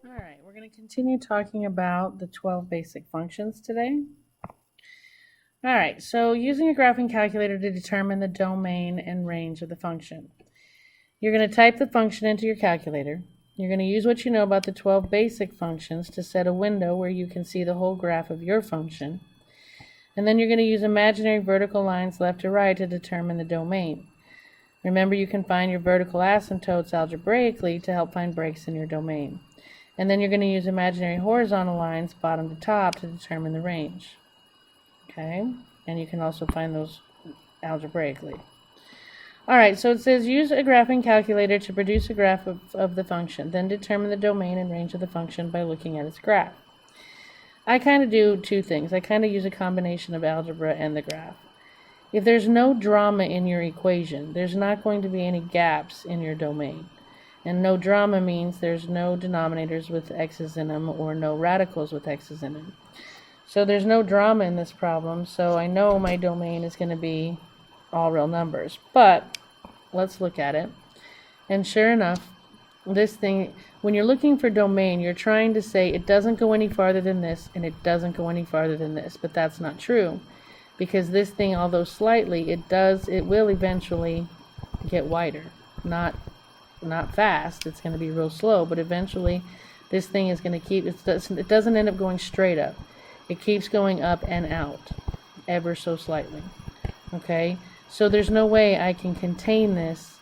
All right, we're going to continue talking about the 12 basic functions today. All right, so using a graphing calculator to determine the domain and range of the function. You're going to type the function into your calculator. You're going to use what you know about the 12 basic functions to set a window where you can see the whole graph of your function. And then you're going to use imaginary vertical lines left to right to determine the domain. Remember, you can find your vertical asymptotes algebraically to help find breaks in your domain. And then you're going to use imaginary horizontal lines bottom to top to determine the range. Okay, and you can also find those algebraically. All right, so it says use a graphing calculator to produce a graph of the function, then determine the domain and range of the function by looking at its graph. I kind of do two things. I kind of use a combination of algebra and the graph. If there's no drama in your equation, there's not going to be any gaps in your domain. And no drama means there's no denominators with x's in them or no radicals with x's in them. So there's no drama in this problem, so I know my domain is going to be all real numbers. But let's look at it. And sure enough, this thing, when you're looking for domain, you're trying to say it doesn't go any farther than this and it doesn't go any farther than this. But that's not true, because this thing, although slightly, it will eventually get wider. Not fast, it's going to be real slow, but eventually this thing is going to keep, it doesn't end up going straight up. It keeps going up and out ever so slightly. Okay, so there's no way I can contain this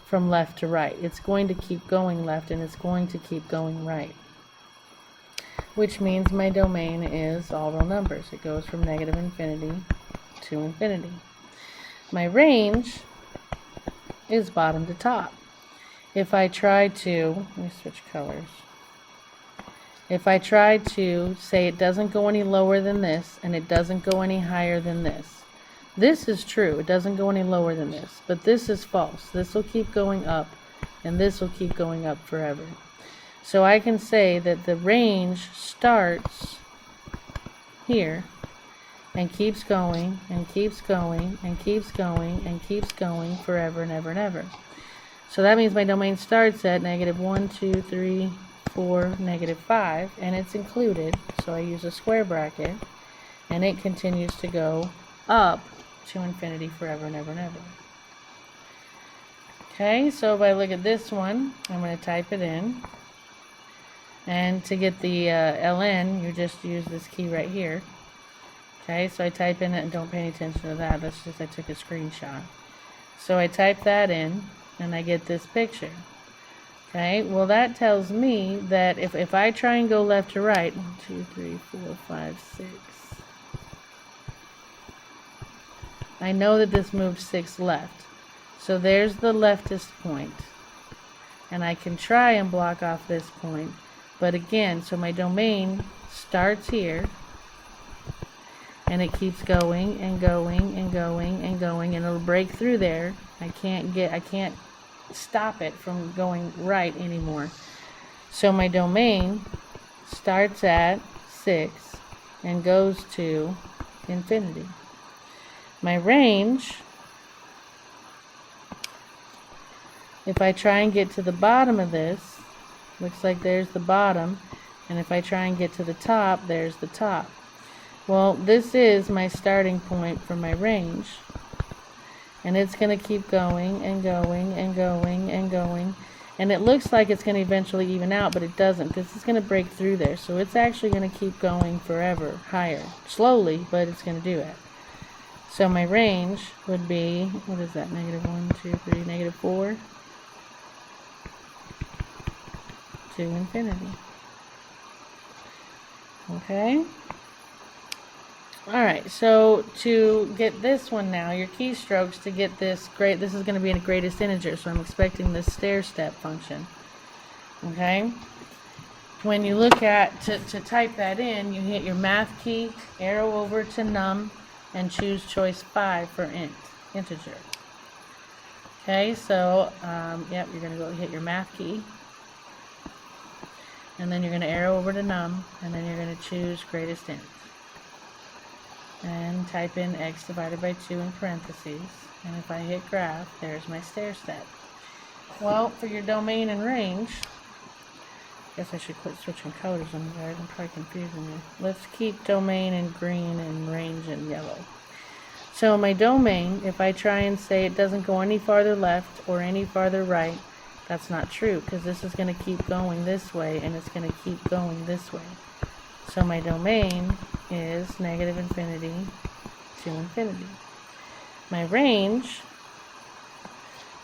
from left to right. It's going to keep going left and it's going to keep going right, which means my domain is all real numbers. It goes from negative infinity to infinity. My range is bottom to top. If I try to, let me switch colors. If I try to say it doesn't go any lower than this and it doesn't go any higher than this, this is true. It doesn't go any lower than this, but this is false. This will keep going up and this will keep going up forever. So I can say that the range starts here and keeps going and keeps going and keeps going and keeps going forever and ever and ever. So that means my domain starts at negative 1, 2, 3, 4, negative 5, and it's included, so I use a square bracket, and it continues to go up to infinity forever and ever and ever. Okay, so if I look at this one, I'm going to type it in, and to get the ln, you just use this key right here. Okay, so I type in it, and don't pay any attention to that, that's just I took a screenshot. So I type that in, and I get this picture. Okay, well that tells me that if I try and go left to right, 1, 2, 3, 4, 5, 6, I know that this moved 6 left. So there's the leftist point. And I can try and block off this point. But again, so my domain starts here, and it keeps going and going and going and going, and it'll break through there. I can't stop it from going right anymore. So my domain starts at 6 and goes to infinity. My range, if I try and get to the bottom of this, looks like there's the bottom, and if I try and get to the top, there's the top. Well, this is my starting point for my range. And it's going to keep going and going and going and going. And it looks like it's going to eventually even out, but it doesn't, because it's going to break through there. So it's actually going to keep going forever, higher. Slowly, but it's going to do it. So my range would be, what is that, negative 1, 2, 3, negative 4 to infinity. Okay? Alright, so to get this one now, your keystrokes to get this this is going to be in a greatest integer, so I'm expecting this stair-step function. Okay? When you look at, to type that in, you hit your math key, arrow over to num, and choose choice 5 for integer. Okay, so, yep, you're going to go hit your math key, and then you're going to arrow over to num, and then you're going to choose greatest int. And type in x divided by 2 in parentheses, and if I hit graph, there's my stair step. Well, for your domain and range, Guess I should quit switching colors on you guys. I'm probably confusing you. Let's keep domain in green and range in yellow. So my domain, if I try and say it doesn't go any farther left or any farther right, that's not true, because this is going to keep going this way and it's going to keep going this way. So my domain is negative infinity to infinity. My range,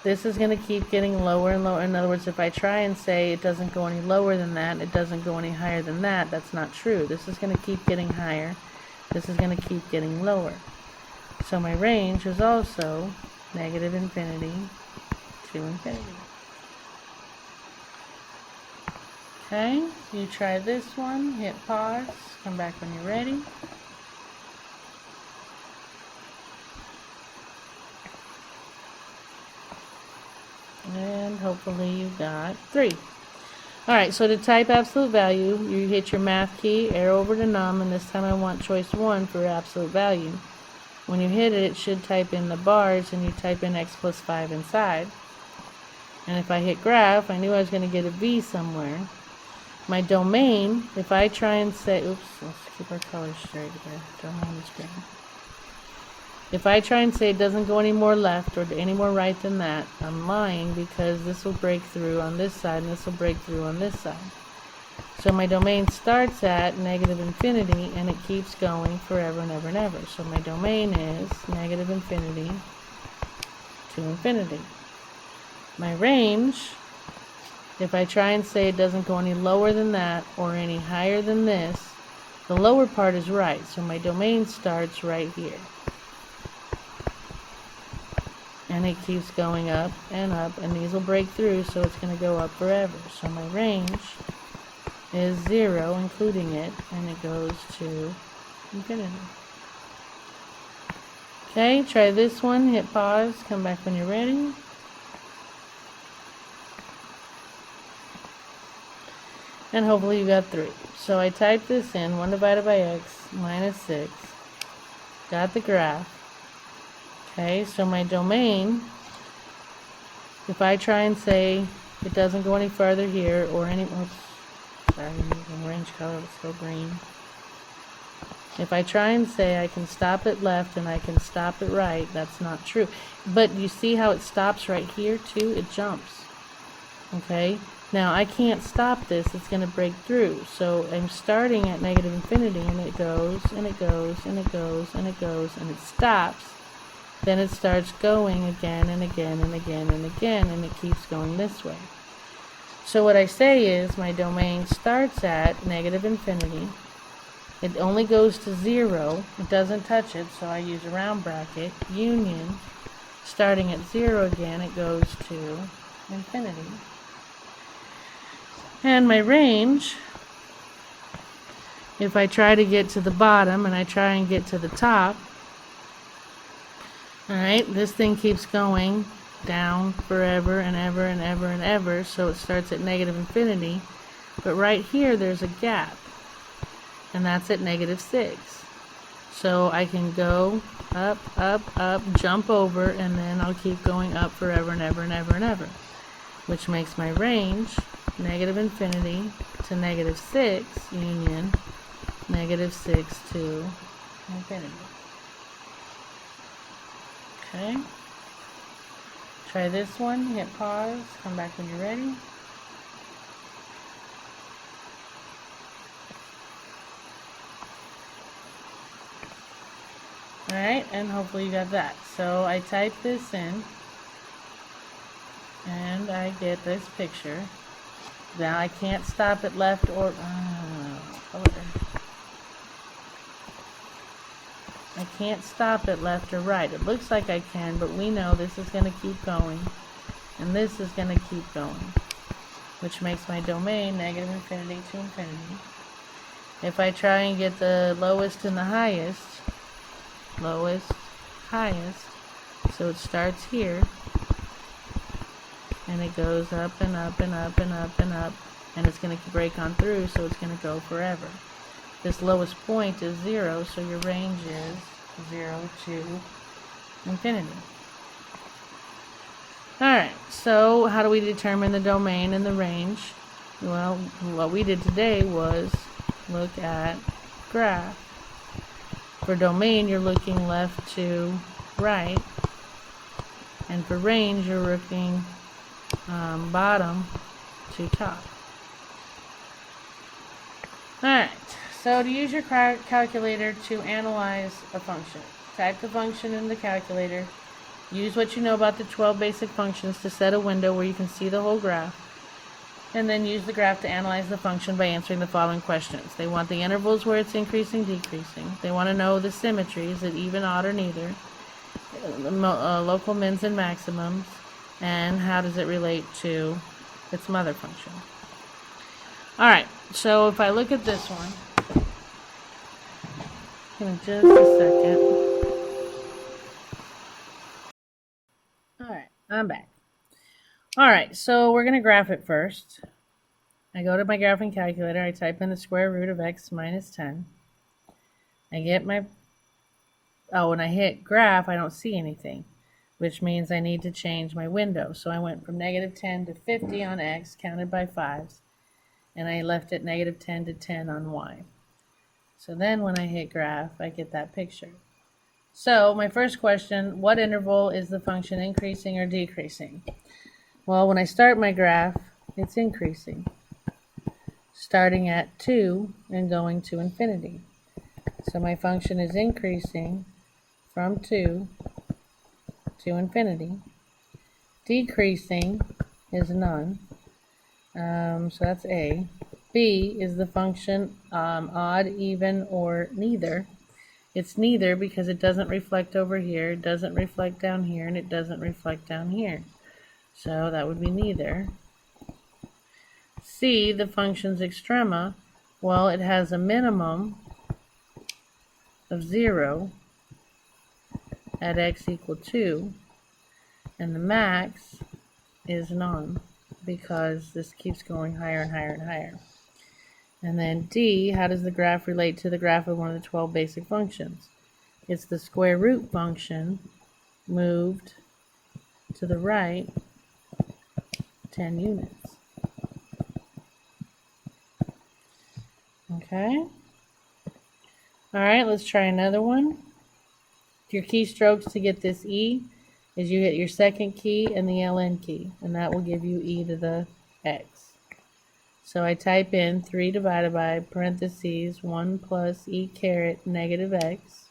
this is going to keep getting lower and lower. In other words, if I try and say it doesn't go any lower than that, it doesn't go any higher than that, that's not true. This is going to keep getting higher. This is going to keep getting lower. So my range is also negative infinity to infinity. Okay, you try this one, hit pause, come back when you're ready. And hopefully you got 3. Alright, so to type absolute value, you hit your math key, arrow over to num, and this time I want choice 1 for absolute value. When you hit it, it should type in the bars, and you type in x plus 5 inside. And if I hit graph, I knew I was going to get a V somewhere. My domain, if I try and say, oops, let's keep our colors straight here. Domain is green. If I try and say it doesn't go any more left or any more right than that, I'm lying, because this will break through on this side and this will break through on this side. So my domain starts at negative infinity and it keeps going forever and ever and ever. So my domain is negative infinity to infinity. My range, if I try and say it doesn't go any lower than that or any higher than this, the lower part is right. So my domain starts right here. And it keeps going up, and these will break through, so it's going to go up forever. So my range is 0, including it, and it goes to infinity. Okay, try this one, hit pause, come back when you're ready. And hopefully you got 3. So I typed this in, 1 divided by x minus 6, got the graph. Okay, so my domain, if I try and say it doesn't go any farther here or any, oops, sorry, I'm using range color, let's go green. If I try and say I can stop it left and I can stop it right, that's not true. But you see how it stops right here too? It jumps. Okay, now I can't stop this, it's going to break through. So I'm starting at negative infinity and it goes and it goes and it goes and it goes and it stops. Then it starts going again and again and again and again, and it keeps going this way. So what I say is my domain starts at negative infinity. It only goes to 0. It doesn't touch it, so I use a round bracket. Union, starting at 0 again, it goes to infinity. And my range, if I try to get to the bottom and I try and get to the top, alright, this thing keeps going down forever and ever and ever and ever, so it starts at negative infinity. But right here there's a gap, and that's at negative 6. So I can go up, up, up, jump over, and then I'll keep going up forever and ever and ever and ever, which makes my range negative infinity to negative 6 union negative 6 to infinity. Okay, try this one, hit pause, come back when you're ready. Alright, and hopefully you got that. So I type this in, and I get this picture. Now I can't stop at left or, I can't stop at left or right. It looks like I can, but we know this is going to keep going, and this is going to keep going, which makes my domain negative infinity to infinity. If I try and get the lowest and the highest, lowest, highest, so it starts here, and it goes up and up and up and up and up, and it's going to break on through, so it's going to go forever. This lowest point is 0, so your range is 0 to infinity. Alright, so how do we determine the domain and the range? Well, what we did today was look at graph. For domain, you're looking left to right, and for range, you're looking bottom to top. Alright, so to use your calculator to analyze a function, type the function in the calculator, use what you know about the 12 basic functions to set a window where you can see the whole graph, and then use the graph to analyze the function by answering the following questions. They want the intervals where it's increasing, decreasing. They want to know the symmetry, is it even, odd, or neither, local mins and maximums, and how does it relate to its mother function. Alright, so if I look at this one, in just a second. Alright, I'm back. Alright, so we're going to graph it first. I go to my graphing calculator, I type in the square root of x minus 10. I get my, when I hit graph, I don't see anything, which means I need to change my window. So I went from negative 10 to 50 on x, counted by 5s, and I left it negative 10 to 10 on y. So then when I hit graph, I get that picture. So my first question, what interval is the function increasing or decreasing? Well, when I start my graph, it's increasing, starting at 2 and going to infinity. So my function is increasing from 2 to infinity. Decreasing is none. So that's A. B is the function odd, even, or neither. It's neither because it doesn't reflect over here, it doesn't reflect down here, and it doesn't reflect down here. So that would be neither. C, the function's extrema. Well, it has a minimum of 0 at x equal 2, and the max is none, because this keeps going higher and higher and higher. And then D, how does the graph relate to the graph of one of the 12 basic functions? It's the square root function moved to the right 10 units. Okay. Alright, let's try another one. Your keystrokes to get this E is you hit your second key and the ln key, and that will give you e to the x. So I type in 3 divided by parentheses 1 plus e caret negative x,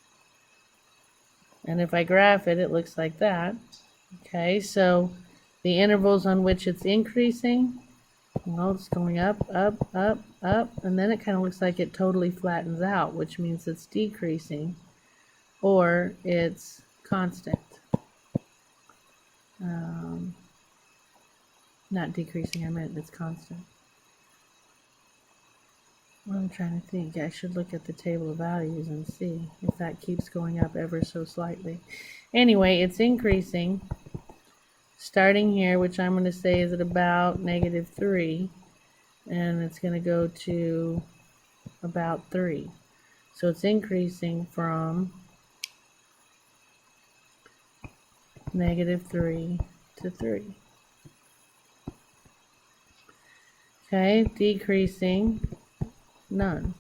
and if I graph it, it looks like that. Okay, so the intervals on which it's increasing, well, it's going up, up, up, up, and then it kind of looks like it totally flattens out, which means it's decreasing, or it's constant. Not decreasing, I meant it's constant. Well, I'm trying to think. I should look at the table of values and see if that keeps going up ever so slightly. Anyway, it's increasing, starting here, which I'm going to say is at about negative 3, and it's going to go to about 3. So it's increasing from negative 3 to 3. Okay, decreasing, none.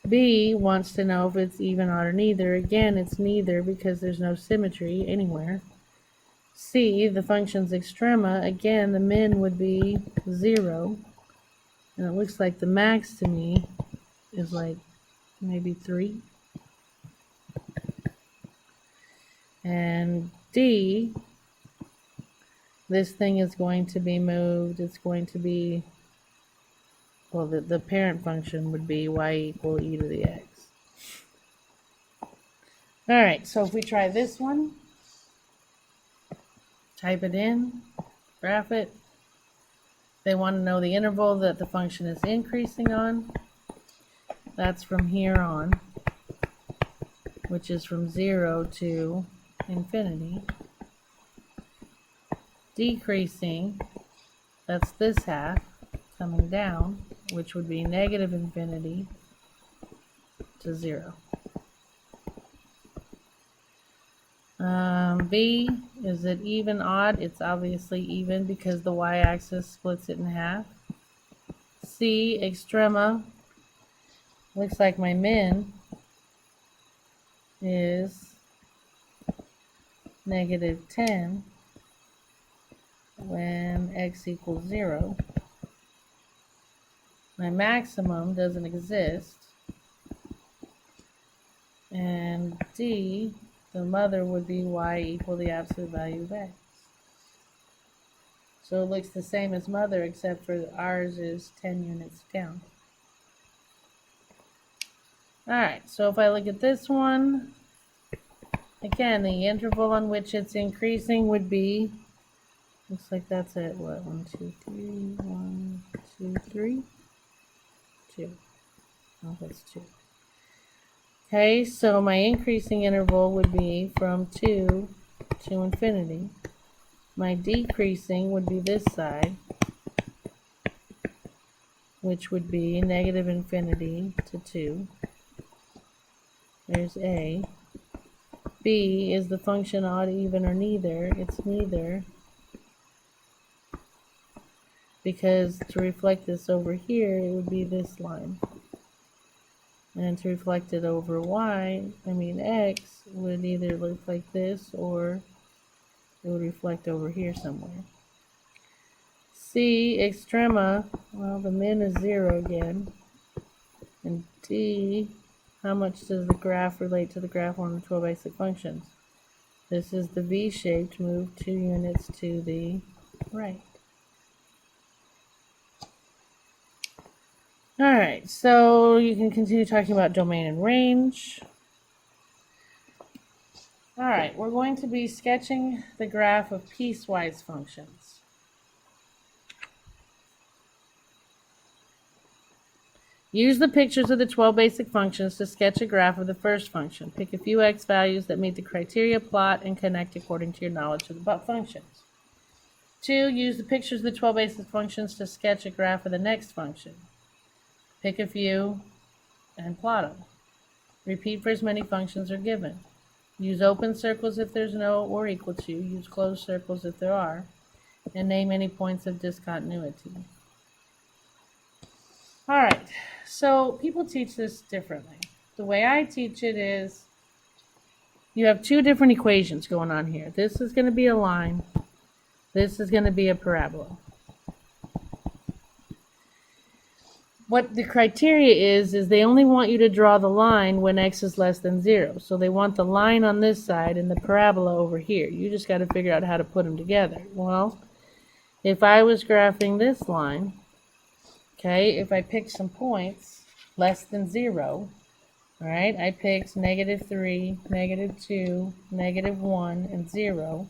B wants to know if it's even, odd, or neither. Again, it's neither because there's no symmetry anywhere. C, the function's extrema. Again, the min would be 0. And it looks like the max to me is like maybe 3. And D, this thing is going to be moved. It's going to be, well, the parent function would be y equal e to the x. Alright, so if we try this one, type it in, graph it. They want to know the interval that the function is increasing on. That's from here on, which is from 0 to infinity. Decreasing, that's this half coming down, which would be negative infinity to 0. B, is it even, odd? It's obviously even because the y-axis splits it in half. C extrema, looks like my min is -10 when x equals 0. My maximum doesn't exist. And D, the mother, would be y equal the absolute value of x. So it looks the same as mother, except for ours is 10 units down. Alright, so if I look at this one, again, the interval on which it's increasing would be, looks like that's at what, 1, 2, 3, 1, 2, 3, 2. Oh, that's 2. Okay, so my increasing interval would be from 2 to infinity. My decreasing would be this side, which would be negative infinity to 2. There's A. B is the function odd, even, or neither. It's neither, because to reflect this over here, it would be this line. And to reflect it over x, would either look like this or it would reflect over here somewhere. C extrema, well, the min is 0 again. And D, how much does the graph relate to the graph on the 12 basic functions? This is the V-shaped, move 2 units to the right. Alright, so you can continue talking about domain and range. Alright, we're going to be sketching the graph of piecewise functions. Use the pictures of the 12 basic functions to sketch a graph of the first function. Pick a few x values that meet the criteria, plot, and connect according to your knowledge of the functions. 2. Use the pictures of the 12 basic functions to sketch a graph of the next function. Pick a few and plot them. Repeat for as many functions are given. Use open circles if there's no or equal to. Use closed circles if there are. And name any points of discontinuity. Alright, so people teach this differently. The way I teach it is you have two different equations going on here. This is going to be a line. This is going to be a parabola. What the criteria is they only want you to draw the line when x is less than 0. So they want the line on this side and the parabola over here. You just got to figure out how to put them together. Well, if I was graphing this line, okay, if I pick some points less than 0, all right, I picked -3, -2, -1, and 0.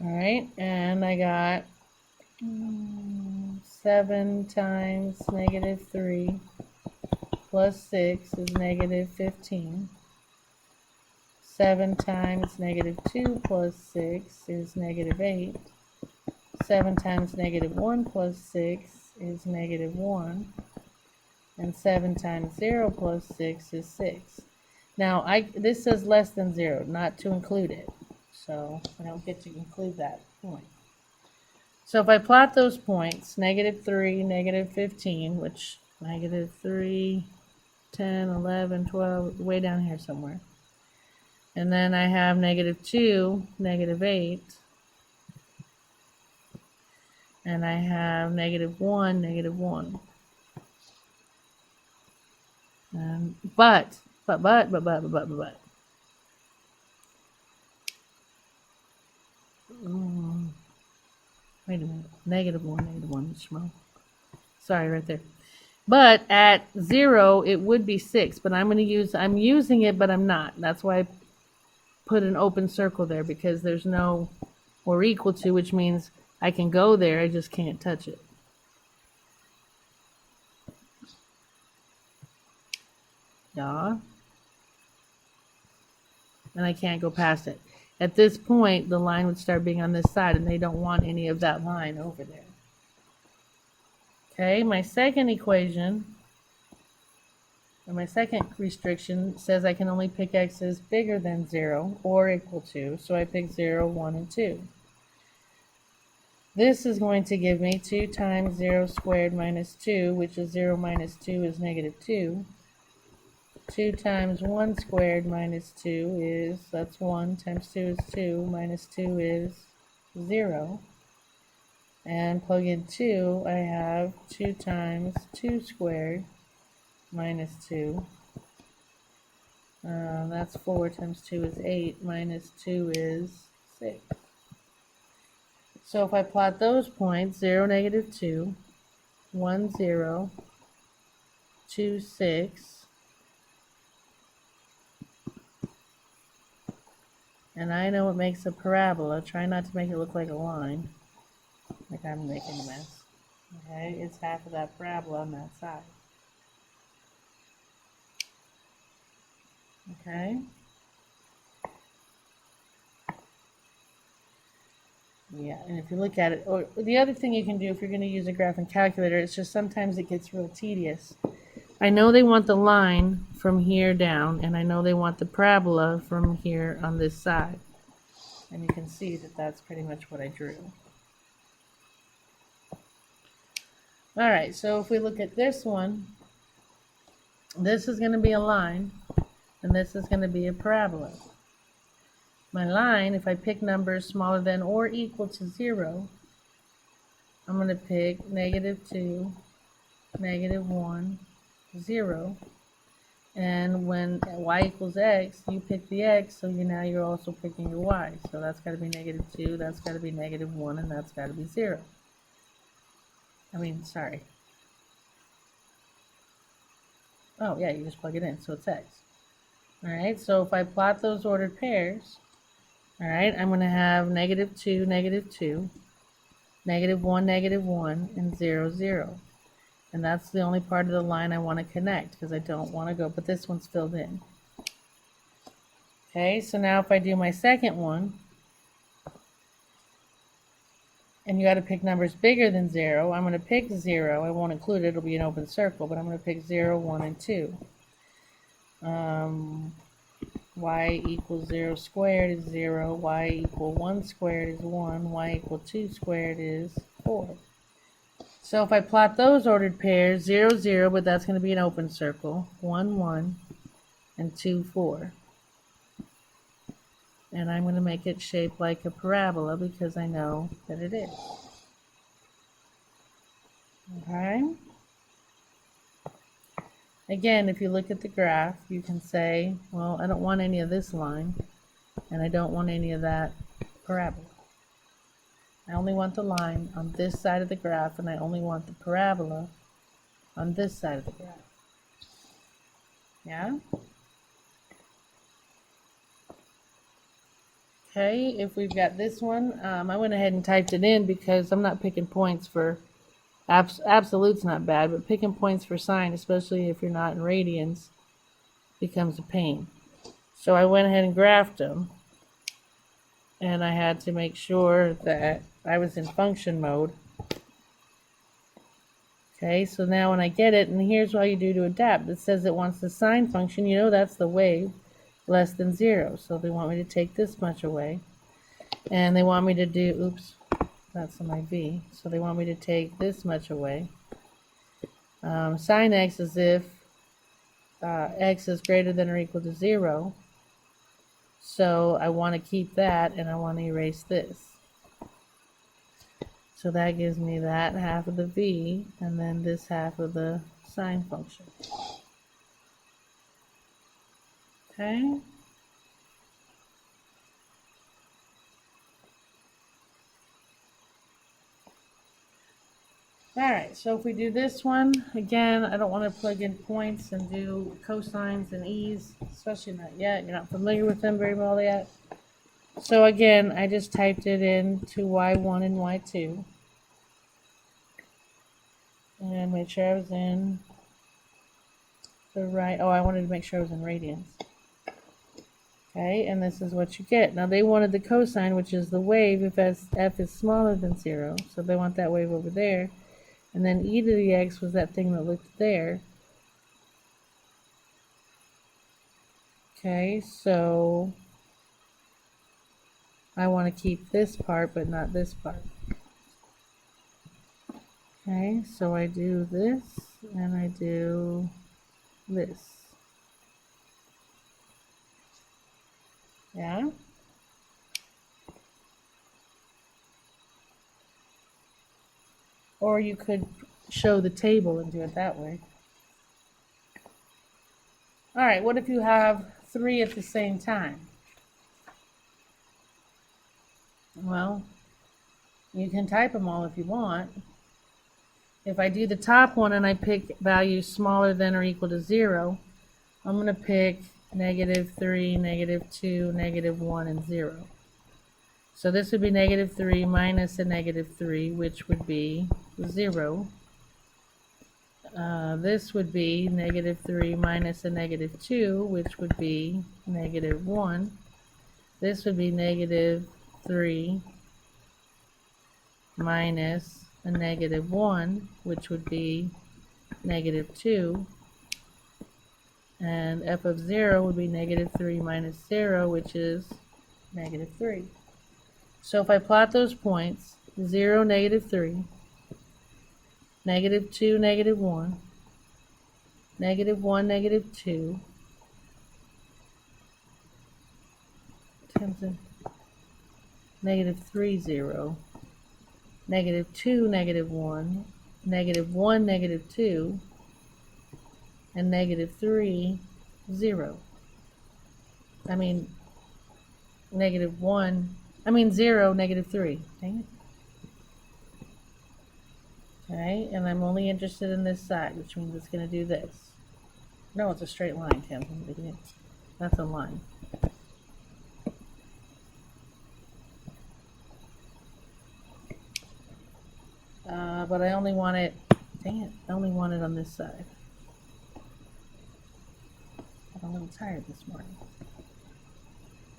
All right, and I got 7 times -3 plus 6 is -15. 7 times -2 plus 6 is -8. 7 times -1 plus 6 is -1. And 7 times 0 plus 6 is 6. Now, this says less than 0, not to include it. So I don't get to include that point. So if I plot those points, -3, -15, which -3, 10, 11, 12, way down here somewhere. And then I have -2, -8. And I have -1, -1. But. Wait a minute. -1, Schmo. Sorry, right there. But at 0, it would be 6. But I'm using it, but I'm not. That's why I put an open circle there, because there's no or equal to, which means I can go there, I just can't touch it. Yeah. And I can't go past it. At this point, the line would start being on this side, and they don't want any of that line over there. Okay, my second equation, or my second restriction, says I can only pick x's bigger than 0 or equal to, so I pick 0, 1, and 2. This is going to give me 2 times 0 squared minus 2, which is 0 minus 2 is negative 2. 2 times 1 squared minus 2 is, that's 1, times 2 is 2, minus 2 is 0. And plug in 2, I have 2 times 2 squared minus 2. That's 4 times 2 is 8, minus 2 is 6. So if I plot those points, 0, negative 2, 1, 0, 2, 6, and I know what makes a parabola. Try not to make it look like a line, like I'm making a mess. Okay, it's half of that parabola on that side. Okay. Yeah, and if you look at it, or the other thing you can do if you're going to use a graphing calculator, it's just sometimes it gets real tedious. I know they want the line from here down, and I know they want the parabola from here on this side. And you can see that that's pretty much what I drew. Alright, so if we look at this one, this is going to be a line, and this is going to be a parabola. My line, if I pick numbers smaller than or equal to 0, I'm going to pick negative 2, negative 1, 0. And when y equals x, you pick the x, so now you're also picking your y. So that's got to be negative 2, that's got to be negative 1, and that's got to be 0. Sorry. Oh, yeah, you just plug it in, so it's x. Alright, so if I plot those ordered pairs, alright, I'm going to have negative 2, negative 2, negative 1, and 0, 0. And that's the only part of the line I want to connect, because I don't want to go, but this one's filled in. Okay, so now if I do my second one, and you got to pick numbers bigger than 0, I'm going to pick 0. I won't include it, it'll be an open circle, but I'm going to pick 0, 1, and 2. Y equals 0 squared is 0, y equal 1 squared is 1, y equal 2 squared is 4. So if I plot those ordered pairs, 0, 0, but that's going to be an open circle, 1, 1, and 2, 4. And I'm going to make it shaped like a parabola because I know that it is. Okay? Again, if you look at the graph, you can say, well, I don't want any of this line, and I don't want any of that parabola. I only want the line on this side of the graph, and I only want the parabola on this side of the graph. Yeah? Okay, if we've got this one, I went ahead and typed it in because I'm not picking points for, absolute's not bad, but picking points for sine, especially if you're not in radians, becomes a pain. So I went ahead and graphed them, and I had to make sure that I was in function mode. Okay, so now when I get it, and here's what you do to adapt. It says it wants the sine function, you know that's the wave, less than 0. So they want me to take this much away. And they want me to do, oops, that's my v. So they want me to take this much away. Sine x is if x is greater than or equal to 0. So I want to keep that, and I want to erase this. So that gives me that half of the v, and then this half of the sine function. Okay? Alright, so if we do this one, again, I don't want to plug in points and do cosines and e's, especially not yet. You're not familiar with them very well yet. So again, I just typed it into y1 and y2. And made sure I was in the right, I wanted to make sure I was in radians. Okay, and this is what you get. Now they wanted the cosine, which is the wave if f is smaller than 0. So they want that wave over there. And then e to the x was that thing that looked there. Okay, so I want to keep this part, but not this part. Okay, so I do this and I do this. Yeah. Or you could show the table and do it that way. All right, what if you have 3 at the same time? Well, you can type them all if you want. If I do the top one and I pick values smaller than or equal to 0, I'm going to pick -3, -2, -1, and 0. So this would be -3 minus a -3, which would be 0. This would be -3 minus a -2, which would be -1. This would be -3 minus a -1, which would be -2. And f of 0 would be -3 minus 0, which is -3. So if I plot those points, 0, -3, -2, -1, -1, -2, -3, 0, -2, -1, -1, -2, and -3, 0. I mean, -0, -3. Dang it. Okay, and I'm only interested in this side, which means it's going to do this. No, it's a straight line, Tim. That's a line. But I only want it, dang it, I only want it on this side. I'm a little tired this morning.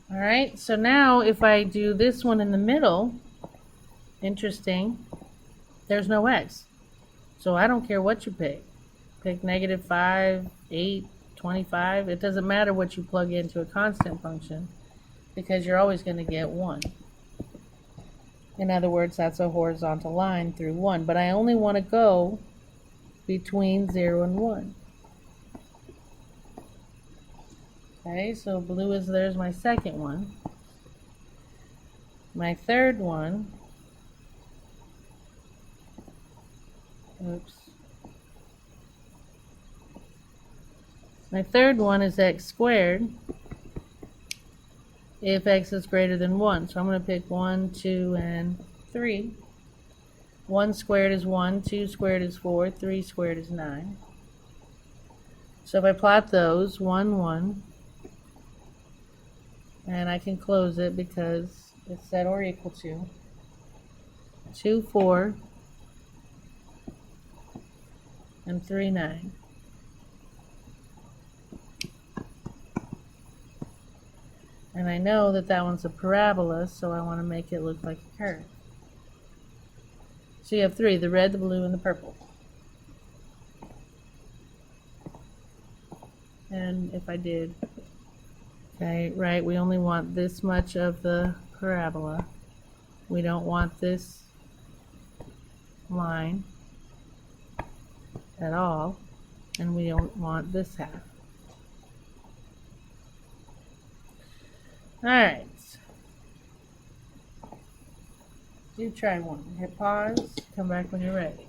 All right, so now if I do this one in the middle, interesting, there's no x. So I don't care what you pick. Pick -5, 8, 25. It doesn't matter what you plug into a constant function because you're always going to get 1. In other words, that's a horizontal line through 1. But I only want to go between 0 and 1. Okay, so blue is, there's my second one. My third one, my third one is x squared if x is greater than 1. So I'm going to pick 1, 2, and 3. 1 squared is 1, 2 squared is 4, 3 squared is 9. So if I plot those, 1, 1, and I can close it because it's set or equal to 2, 4, and 3, 9. And I know that that one's a parabola, so I want to make it look like a curve. So you have 3, the red, the blue, and the purple. And if I did, okay, right, we only want this much of the parabola. We don't want this line at all, and we don't want this half. Alright, do try one. Hit pause, come back when you're ready.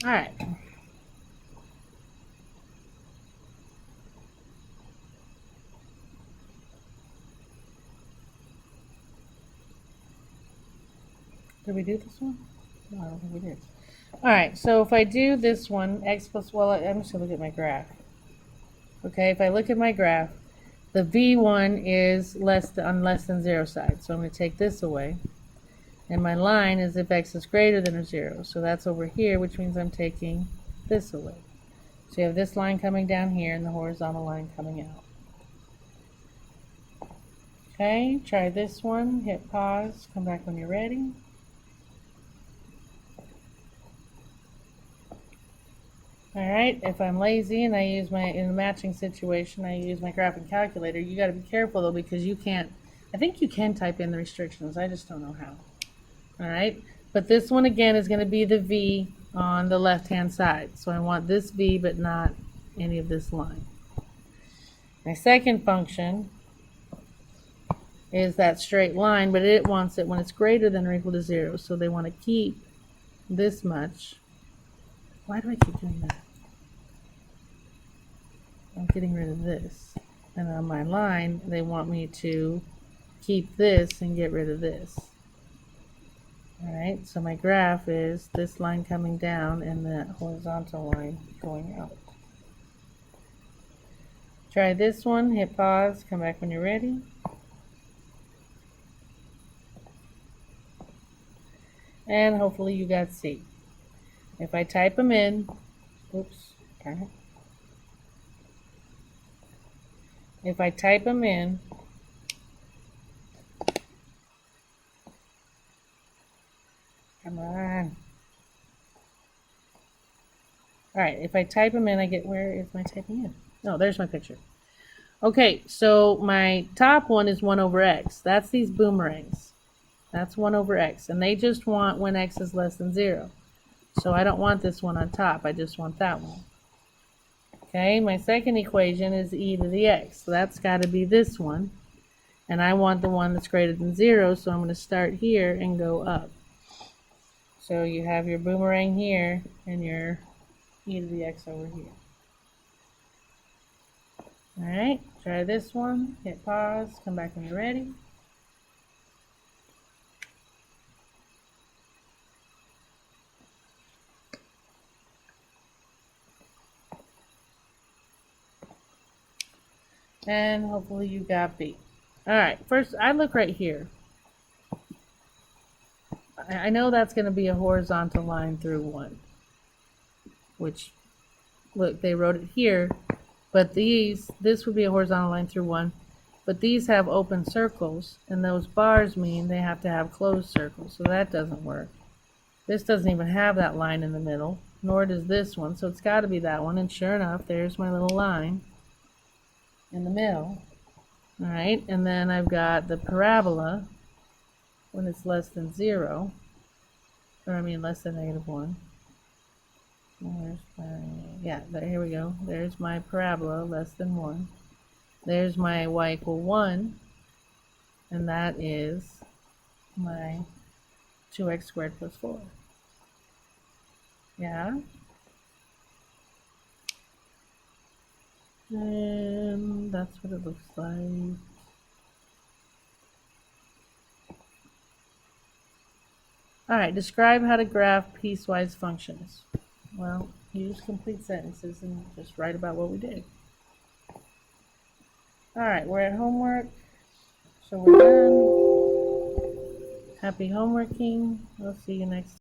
Alright. Did we do this one? No, I don't think we did. Alright, so if I do this one, x plus, well, I'm just going to look at my graph. Okay, if I look at my graph, the v1 is on less than 0 side. So I'm going to take this away. And my line is if x is greater than or 0. So that's over here, which means I'm taking this away. So you have this line coming down here and the horizontal line coming out. Okay, try this one. Hit pause. Come back when you're ready. Alright, if I'm lazy and I use in a matching situation, I use my graphing calculator, you gotta be careful though, because you can't, I think you can type in the restrictions, I just don't know how. Alright, but this one again is gonna be the V on the left hand side. So I want this V but not any of this line. My second function is that straight line, but it wants it when it's greater than or equal to 0. So they want to keep this much. Why do I keep doing that? I'm getting rid of this. And on my line, they want me to keep this and get rid of this. Alright, so my graph is this line coming down and that horizontal line going out. Try this one, hit pause, come back when you're ready. And hopefully you got C. If I type them in, oops, darn it. If I type them in, come on. Alright, if I type them in, I get, where is my typing in? Oh, there's my picture. Okay, so my top one is 1 over x. That's these boomerangs. That's 1 over x. And they just want when x is less than 0. So I don't want this one on top. I just want that one. Okay, my second equation is e to the x. So that's got to be this one. And I want the one that's greater than 0. So I'm going to start here and go up. So you have your boomerang here and your e to the x over here. Alright, try this one, hit pause, come back when you're ready. And hopefully you got B. Alright, first I look right here. I know that's going to be a horizontal line through 1. Which, look, they wrote it here. But this would be a horizontal line through 1. But these have open circles, and those bars mean they have to have closed circles. So that doesn't work. This doesn't even have that line in the middle, nor does this one. So it's got to be that one. And sure enough, there's my little line in the middle. Alright, and then I've got the parabola when it's less than 0. Or I mean less than -1. Where's my, yeah, here we go. There's my parabola, less than 1. There's my y equal 1. And that is my 2x squared plus 4. Yeah. And that's what it looks like. Alright, describe how to graph piecewise functions. Well, use complete sentences and just write about what we did. Alright, we're at homework. So we're done. Happy homeworking. We'll see you next time.